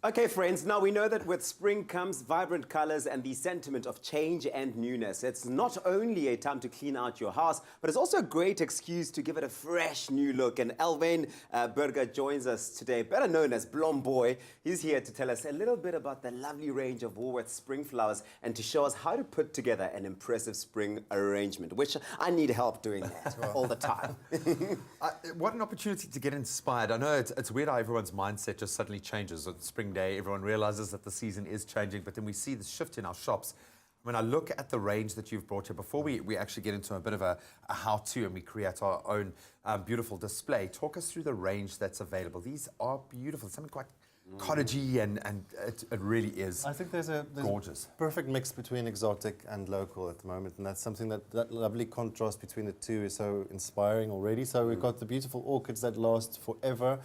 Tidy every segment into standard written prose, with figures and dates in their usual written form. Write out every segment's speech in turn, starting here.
Okay, friends, now we know that with spring comes vibrant colors and the sentiment of change and newness. It's not only a time to clean out your house, but it's also a great excuse to give it a fresh new look. And Elvain Burger joins us today, better known as Blomboy. He's here to tell us a little bit about the lovely range of Woolworths spring flowers and to show us how to put together an impressive spring arrangement, which I need help doing that all the time. What an opportunity to get inspired. I know it's weird how everyone's mindset just suddenly changes on spring day. Everyone realizes that the season is changing, but then we see the shift in our shops. When I look at the range that you've brought here, before we actually get into a bit of a how-to and we create our own beautiful display, talk us through the range that's available. These are beautiful. Something quite cottagey and it really is. I think there's gorgeous. Perfect mix between exotic and local at the moment, and that's something that lovely contrast between the two is so inspiring already. So we've got the beautiful orchids that last forever.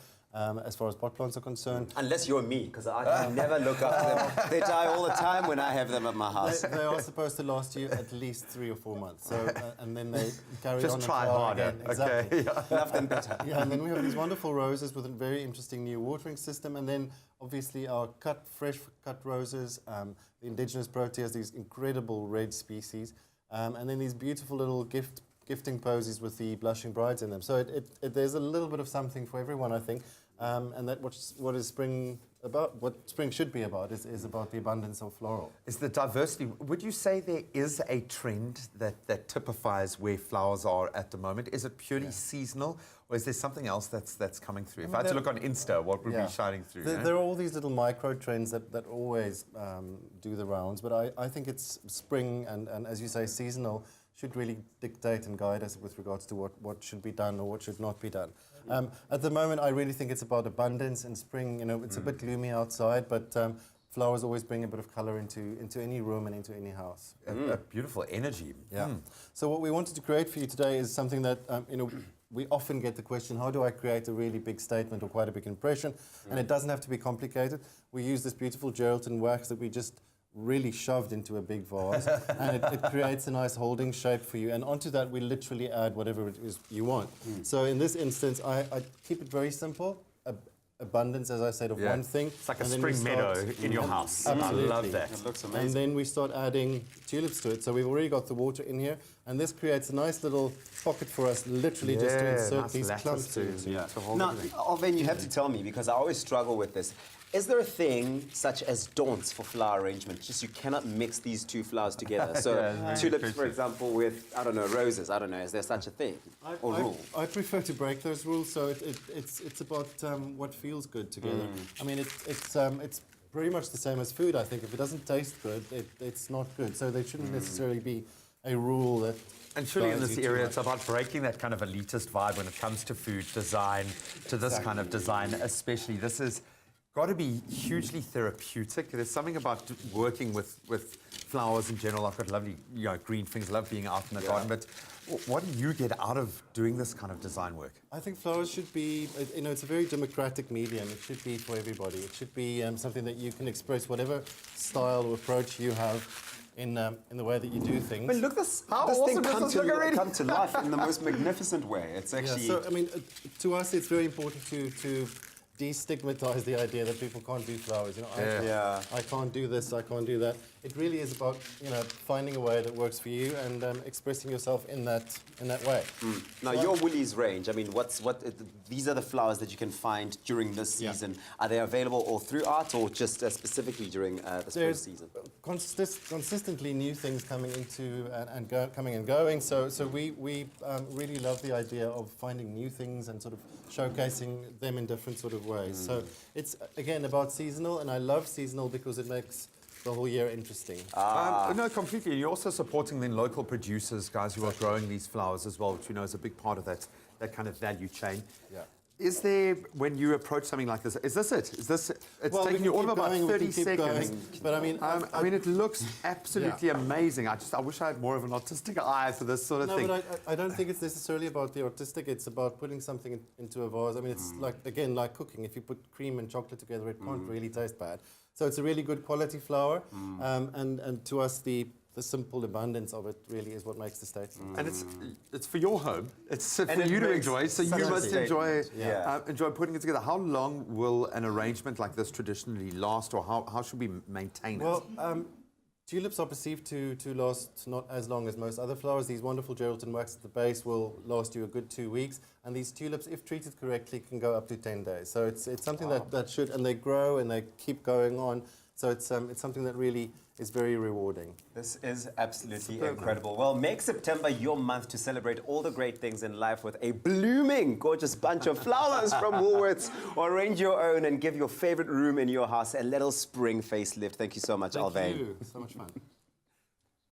As far as pot plants are concerned. Unless you're me, because I can never look after them. They die all the time when I have them at my house. They are supposed to last you at least 3 or 4 months. So, and then they carry just on. Just try and harder. again. Exactly. Okay. Love them better. Yeah, and then we have these wonderful roses with a very interesting new watering system. And then obviously our fresh cut roses, the indigenous proteas, these incredible red species. And then these beautiful little gifting posies with the blushing brides in them. So there's a little bit of something for everyone, I think. And that what is spring about, what spring should be about, is about the abundance of floral. Is the diversity. Would you say there is a trend that typifies where flowers are at the moment? Is it purely seasonal, or is there something else that's coming through? If I had to look on Insta, what would be shining through? There are all these little micro trends that always do the rounds, but I think it's spring and as you say, seasonal should really dictate and guide us with regards to what should be done or what should not be done. At the moment, I really think it's about abundance and spring. You know, it's a bit gloomy outside, but flowers always bring a bit of colour into any room and into any house. A beautiful energy. Yeah. So what we wanted to create for you today is something that, we often get the question, how do I create a really big statement or quite a big impression? And it doesn't have to be complicated. We use this beautiful gelatin wax that we just really shoved into a big vase, and it creates a nice holding shape for you. And onto that, we literally add whatever it is you want. So in this instance, I keep it very simple. Abundance, as I said, of one thing. It's like a spring meadow in your house. Absolutely. I love that. It looks amazing. And then we start adding tulips to it. So we've already got the water in here, and this creates a nice little pocket for us, literally just to insert nice these clumps into. Now, Alvin, you have to tell me, because I always struggle with this. Is there a thing such as don'ts for flower arrangement? Just you cannot mix these two flowers together. So tulips, for example, with, I don't know, roses. I don't know. Is there such a thing or rule? I prefer to break those rules. So it's about what feels good together. I mean, it's pretty much the same as food. I think if it doesn't taste good, it's not good. So there shouldn't necessarily be a rule that. And surely in this area, it's about breaking that kind of elitist vibe when it comes to food design, to this kind of design, especially. This is got to be hugely therapeutic. There's something about working with flowers in general. I've got lovely, green things. Love being out in the garden. But what do you get out of doing this kind of design work? I think flowers should be, it's a very democratic medium. It should be for everybody. It should be something that you can express whatever style or approach you have in the way that you do things. But look, this thing come to life in the most magnificent way. It's actually. So I mean, to us, it's very important to destigmatize the idea that people can't do flowers. I can't do this, I can't do that. It really is about finding a way that works for you and expressing yourself in that way. Now your Woolies range. I mean, these are the flowers that you can find during this season. Are they available all throughout, or just specifically during the spring season? Consistently new things coming into coming and going. So we really love the idea of finding new things and sort of showcasing them in different sort of ways. So it's again about seasonal, and I love seasonal because it makes the whole year interesting. No, completely. And you're also supporting then local producers, guys who are growing these flowers as well, which is a big part of that kind of value chain. Yeah. Is there, when you approach something like this, is this it? It's taking you all of about 30 seconds. But I mean, it looks absolutely amazing. I wish I had more of an artistic eye for this sort of thing. No, but I don't think it's necessarily about the artistic. It's about putting something into a vase. I mean, it's like cooking. If you put cream and chocolate together, it can't really taste bad. So it's a really good quality flower. And to us, the the simple abundance of it really is what makes the statement. And it's for your home. It's for And it you to makes enjoy. So such you a must enjoy Yeah. enjoy putting it together. How long will an arrangement like this traditionally last, or how should we maintain Well, tulips are perceived to last not as long as most other flowers. These wonderful Geraldton wax at the base will last you a good 2 weeks. And these tulips, if treated correctly, can go up to 10 days. So it's something that should, and they grow and they keep going on. So it's something that really is very rewarding. This is absolutely incredible. Well, make September your month to celebrate all the great things in life with a blooming, gorgeous bunch of flowers from Woolworths, or arrange your own and give your favorite room in your house a little spring facelift. Thank you so much, Alvain. Thank you. So much fun.